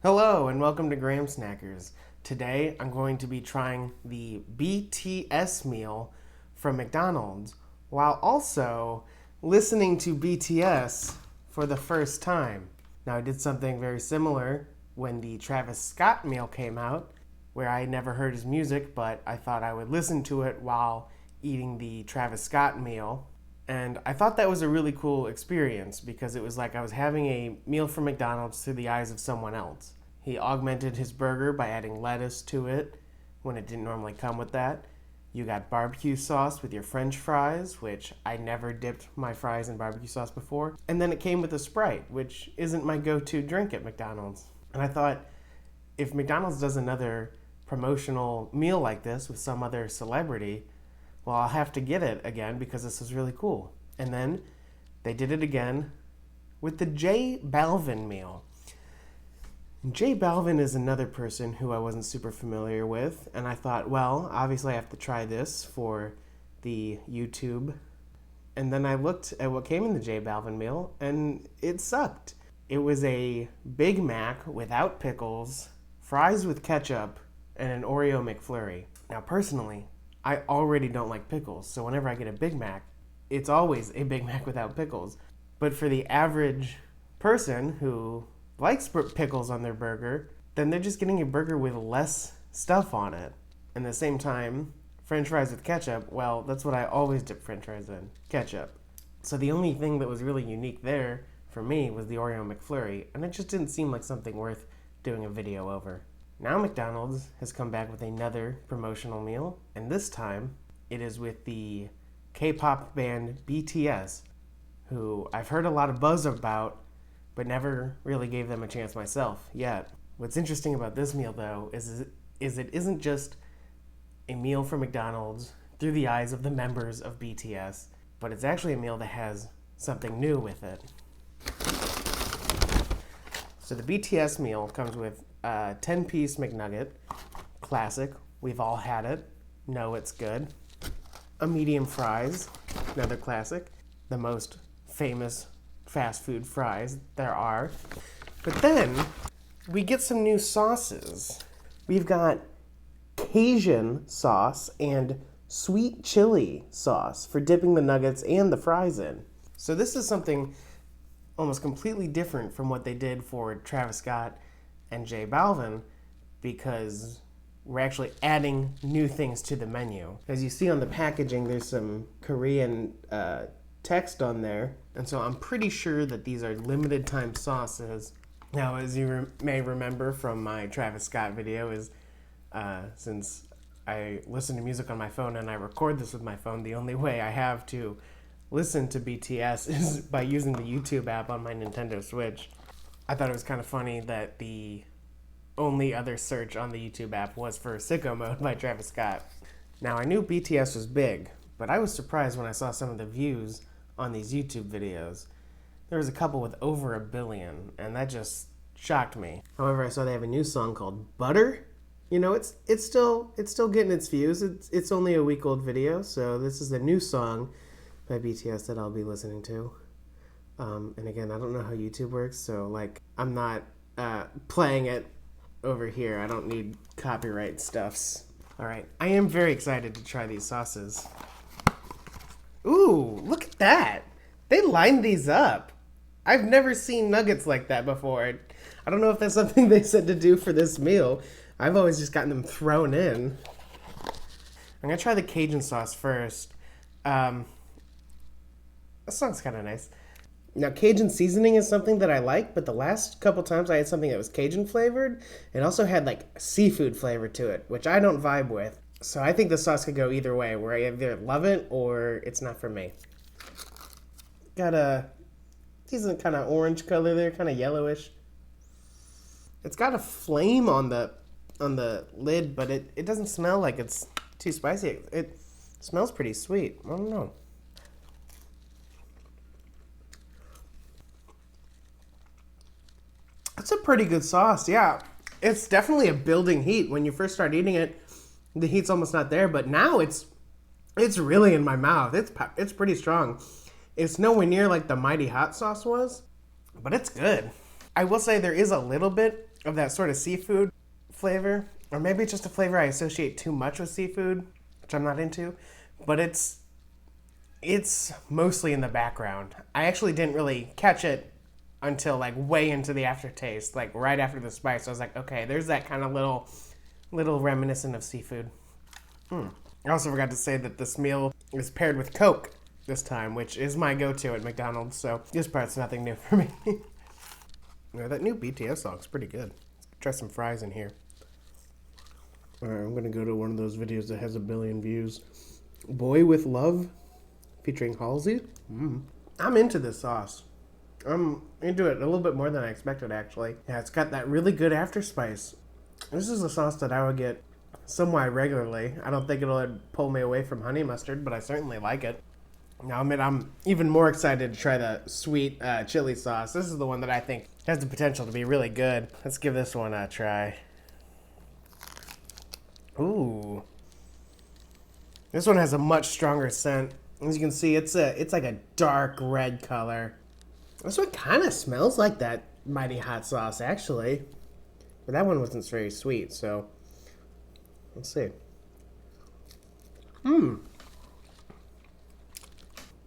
Hello and welcome to Graham Snackers. Today I'm going to be trying the BTS meal from McDonald's while also listening to BTS for the first time. Now I did something very similar when the Travis Scott meal came out where I had never heard his music, but I thought I would listen to it while eating the Travis Scott meal. And I thought that was a really cool experience because it was like I was having a meal from McDonald's through the eyes of someone else. He augmented his burger by adding lettuce to it when it didn't normally come with that. You got barbecue sauce with your french fries, which I never dipped my fries in barbecue sauce before. And then it came with a Sprite, which isn't my go-to drink at McDonald's. And I thought, if McDonald's does another promotional meal like this with some other celebrity, well, I'll have to get it again because this is really cool. And then they did it again with the J Balvin meal. J Balvin is another person who I wasn't super familiar with, and I thought, well, obviously I have to try this for the YouTube. And then I looked at what came in the J Balvin meal, and it sucked. It was a Big Mac without pickles, fries with ketchup, and an Oreo McFlurry. Now, personally, I already don't like pickles, so whenever I get a Big Mac, it's always a Big Mac without pickles. But for the average person who likes pickles on their burger, then they're just getting a burger with less stuff on it. And at the same time, french fries with ketchup, well, that's what I always dip french fries in, ketchup. So the only thing that was really unique there for me was the Oreo McFlurry, and it just didn't seem like something worth doing a video over. Now McDonald's has come back with another promotional meal, and this time it is with the K-pop band BTS, who I've heard a lot of buzz about, but never really gave them a chance myself yet. What's interesting about this meal, though, is it isn't just a meal from McDonald's through the eyes of the members of BTS, but it's actually a meal that has something new with it. So the BTS meal comes with a 10-piece McNugget, classic, we've all had it, know it's good. A medium fries, another classic, the most famous fast food fries there are. But then we get some new sauces. We've got Cajun sauce and sweet chili sauce for dipping the nuggets and the fries in. So this is something almost completely different from what they did for Travis Scott and J Balvin, because we're actually adding new things to the menu. As you see on the packaging, there's some Korean text on there, and so I'm pretty sure that these are limited time sauces. Now, as you may remember from my Travis Scott video, since I listen to music on my phone and I record this with my phone, the only way I have to listen to BTS is by using the YouTube app on my Nintendo Switch. I thought it was kind of funny that the only other search on the YouTube app was for Sicko Mode by Travis Scott. Now, I knew BTS was big, but I was surprised when I saw some of the views on these YouTube videos. There was a couple with over 1 billion, and that just shocked me. However, I saw they have a new song called Butter. You know, it's still getting its views. It's only a week old video, so this is a new song by BTS that I'll be listening to. And again, I don't know how YouTube works, so I'm not playing it over here. I don't need copyright stuffs. All right, I am very excited to try these sauces. Ooh, look at that. They lined these up. I've never seen nuggets like that before. I don't know if that's something they said to do for this meal. I've always just gotten them thrown in. I'm going to try the Cajun sauce first. That sounds kind of nice. Now, Cajun seasoning is something that I like, but the last couple times I had something that was Cajun flavored, it also had seafood flavor to it, which I don't vibe with. So I think the sauce could go either way, where I either love it or it's not for me. Got a decent kind of orange color there, kind of yellowish. It's got a flame on the lid, but it doesn't smell like it's too spicy. It smells pretty sweet. I don't know. It's a pretty good sauce, yeah. It's definitely a building heat. When you first start eating it, the heat's almost not there, but now it's really in my mouth. It's pretty strong. It's nowhere near like the Mighty Hot sauce was, but it's good. I will say there is a little bit of that sort of seafood flavor, or maybe it's just a flavor I associate too much with seafood, which I'm not into, but it's mostly in the background. I actually didn't really catch it until like way into the aftertaste, like right after the spice. I was like, okay, there's that kind of little reminiscent of seafood. I also forgot to say that this meal is paired with Coke this time, which is my go-to at McDonald's, so this part's nothing new for me. Yeah, that new BTS song's pretty good. Let's try some fries in here. Alright, I'm gonna go to one of those videos that has 1 billion views. Boy with Love, featuring Halsey. I'm into this sauce. I'm into it a little bit more than I expected, actually. Yeah, it's got that really good afterspice. This is a sauce that I would get somewhat regularly. I don't think it'll pull me away from honey mustard, but I certainly like it. Now, I'm even more excited to try the sweet chili sauce. This is the one that I think has the potential to be really good. Let's give this one a try. Ooh. This one has a much stronger scent. As you can see, it's like a dark red color. This one kind of smells like that Mighty Hot Sauce, actually. But that one wasn't very sweet, so let's see.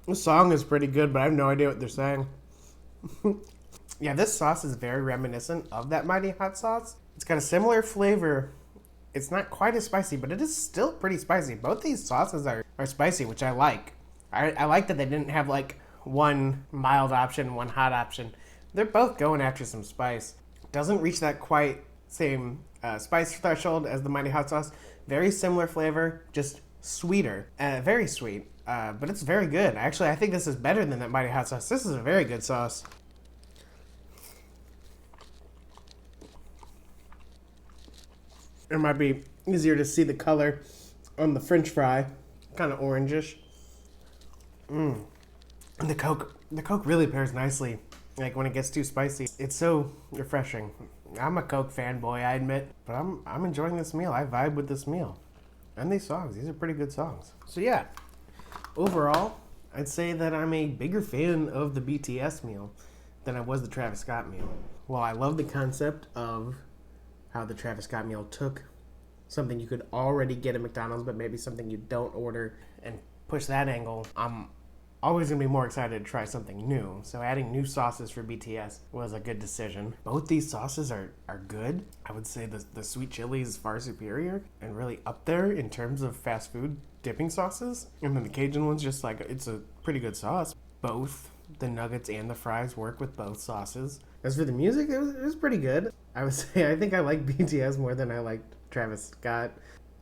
This song is pretty good, but I have no idea what they're saying. Yeah, this sauce is very reminiscent of that Mighty Hot Sauce. It's got a similar flavor. It's not quite as spicy, but it is still pretty spicy. Both these sauces are spicy, which I like. I like that they didn't have like one mild option, one hot option. They're both going after some spice. Doesn't reach that quite same spice threshold as the Mighty Hot Sauce. Very similar flavor, just sweeter. Very sweet, but it's very good. Actually, I think this is better than that Mighty Hot Sauce. This is a very good sauce. It might be easier to see the color on the French fry, kind of orangish. And the Coke really pairs nicely. Like when it gets too spicy, it's so refreshing. I'm a Coke fanboy, I admit, but I'm enjoying this meal. I vibe with this meal, and these songs. These are pretty good songs. So yeah, overall, I'd say that I'm a bigger fan of the BTS meal than I was the Travis Scott meal. While I love the concept of how the Travis Scott meal took something you could already get at McDonald's, but maybe something you don't order, and push that angle, I'm always going to be more excited to try something new. So adding new sauces for BTS was a good decision. Both these sauces are good. I would say the sweet chili is far superior and really up there in terms of fast food dipping sauces. And then the Cajun one's just like, it's a pretty good sauce. Both the nuggets and the fries work with both sauces. As for the music, it was pretty good. I would say I think I like BTS more than I liked Travis Scott.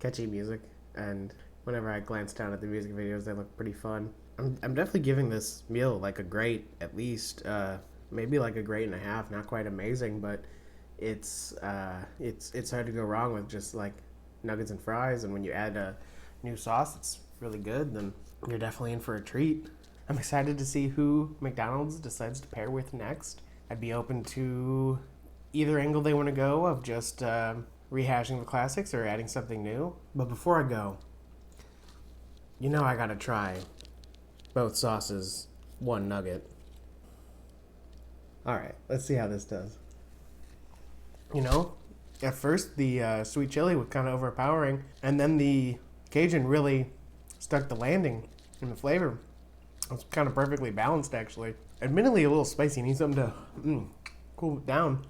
Catchy music, and whenever I glance down at the music videos, they look pretty fun. I'm definitely giving this meal like a grade, at least maybe like a grade and a half. Not quite amazing, but it's hard to go wrong with just like nuggets and fries. And when you add a new sauce, it's really good. Then you're definitely in for a treat. I'm excited to see who McDonald's decides to pair with next. I'd be open to either angle they want to go of just rehashing the classics or adding something new. But before I go, you know I gotta try both sauces, one nugget. Alright, let's see how this does. You know, at first the sweet chili was kind of overpowering, and then the Cajun really stuck the landing in the flavor. It was kind of perfectly balanced, actually. Admittedly a little spicy, need something to cool it down.